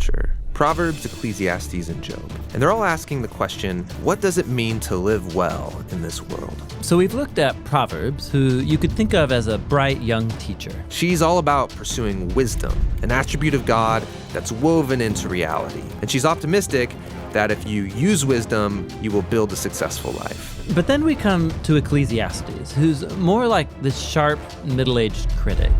culture: Proverbs, Ecclesiastes, and Job. And they're all asking the question, what does it mean to live well in this world? So we've looked at Proverbs, who you could think of as a bright young teacher. She's all about pursuing wisdom, an attribute of God that's woven into reality. And she's optimistic that if you use wisdom, you will build a successful life. But then we come to Ecclesiastes, who's more like this sharp, middle-aged critic.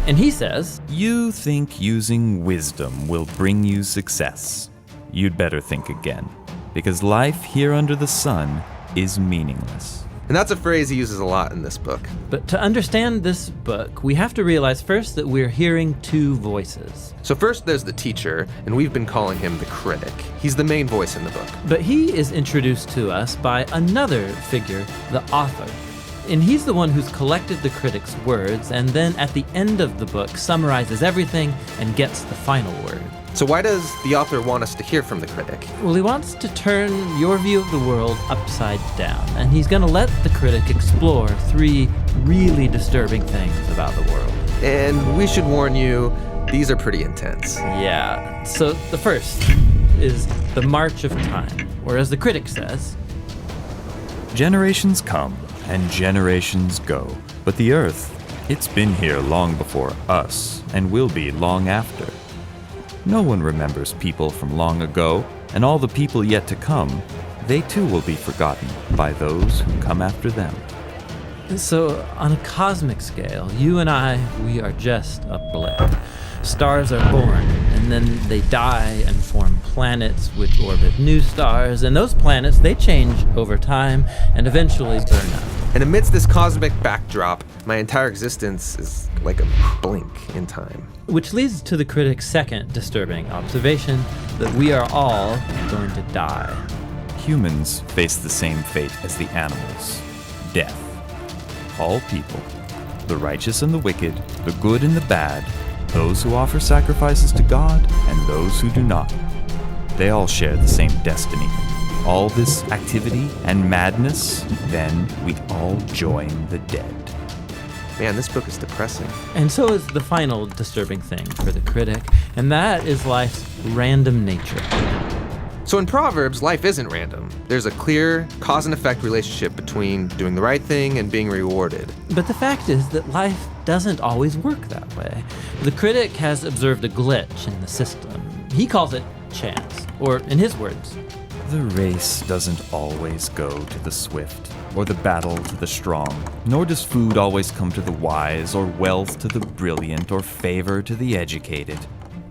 And he says, "You think using wisdom will bring you success. You'd better think again, because life here under the sun is meaningless." And that's a phrase he uses a lot in this book. But to understand this book, we have to realize first that we're hearing two voices. So first there's the teacher, and we've been calling him the critic. He's the main voice in the book. But he is introduced to us by another figure, the author. And he's the one who's collected the critic's words, and then at the end of the book summarizes everything and gets the final word. So why does the author want us to hear from the critic? Well, he wants to turn your view of the world upside down, and he's going to let the critic explore three really disturbing things about the world. And we should warn you, these are pretty intense. Yeah, so the first is the march of time, or as the critic says, Generations come and generations go, but the earth, it's been here long before us and will be long after. No one remembers people from long ago, and all the people yet to come, they too will be forgotten by those who come after them. So on a cosmic scale, you and I, we are just a blip. Stars are born, and then they die and form planets which orbit new stars, and those planets, they change over time and eventually burn up. And amidst this cosmic backdrop, my entire existence is like a blink in time. Which leads to the critic's second disturbing observation, that we are all going to die. Humans face the same fate as the animals: death. All people, the righteous and the wicked, the good and the bad, those who offer sacrifices to God and those who do not, they all share the same destiny. All this activity and madness, then we all join the dead. Man, this book is depressing. And so is the final disturbing thing for the critic, and that is life's random nature. So in Proverbs, life isn't random. There's a clear cause and effect relationship between doing the right thing and being rewarded. But the fact is that life doesn't always work that way. The critic has observed a glitch in the system. He calls it chance, or in his words, The race doesn't always go to the swift, or the battle to the strong, nor does food always come to the wise, or wealth to the brilliant, or favor to the educated.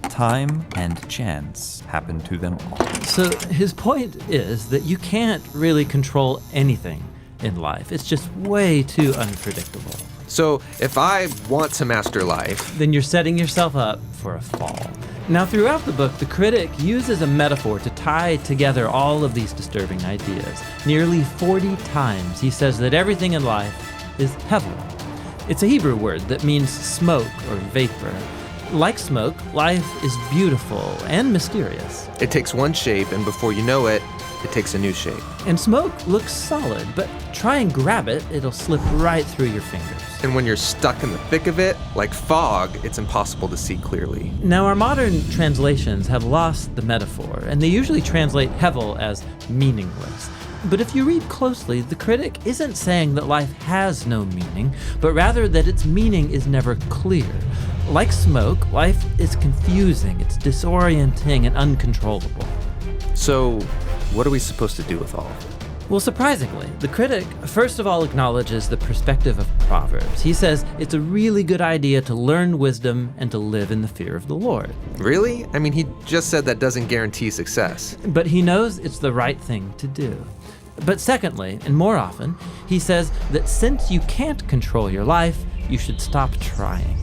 Time and chance happen to them all. So his point is that you can't really control anything in life. It's just way too unpredictable. So if I want to master life, Then you're setting yourself up for a fall. Now, throughout the book, the critic uses a metaphor to tie together all of these disturbing ideas. Nearly 40 times he says that everything in life is hevel. It's a Hebrew word that means smoke or vapor. Like smoke, life is beautiful and mysterious. it takes one shape, and before you know it, it takes a new shape. And smoke looks solid, but try and grab it, it'll slip right through your fingers. And when you're stuck in the thick of it, like fog, it's impossible to see clearly. Now, our modern translations have lost the metaphor, and they usually translate hevel as meaningless. But if you read closely, the critic isn't saying that life has no meaning, but rather that its meaning is never clear. Like smoke, life is confusing, it's disorienting and uncontrollable. So, what are we supposed to do with all of it? Well, surprisingly, the critic first of all acknowledges the perspective of Proverbs. He says it's a really good idea to learn wisdom and to live in the fear of the Lord. Really? I mean, he just said that doesn't guarantee success. But he knows it's the right thing to do. But secondly, and more often, he says that since you can't control your life, you should stop trying.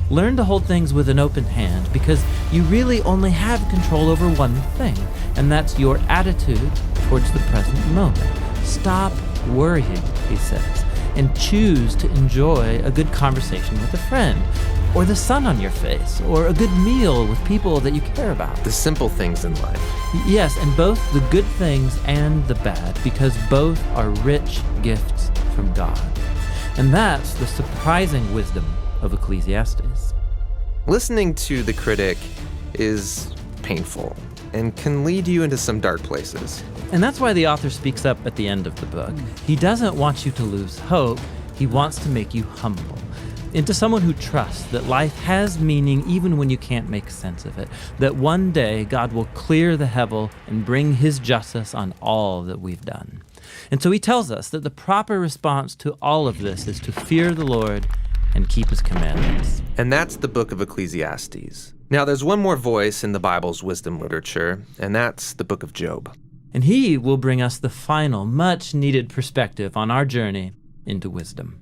Learn to hold things with an open hand, because you really only have control over one thing, and that's your attitude towards the present moment. Stop worrying, he says, and choose to enjoy a good conversation with a friend, or the sun on your face, or a good meal with people that you care about. The simple things in life. Yes, and both the good things and the bad, because both are rich gifts from God. And that's the surprising wisdom of Ecclesiastes. Listening to the critic is painful and can lead you into some dark places. And that's why the author speaks up at the end of the book. He doesn't want you to lose hope. He wants to make you humble into someone who trusts that life has meaning even when you can't make sense of it, that one day God will clear the hevel and bring his justice on all that we've done. And so he tells us that the proper response to all of this is to fear the Lord and keep his commandments. And that's the Book of Ecclesiastes. Now, there's one more voice in the Bible's wisdom literature, and that's the Book of Job. And he will bring us the final, much-needed perspective on our journey into wisdom.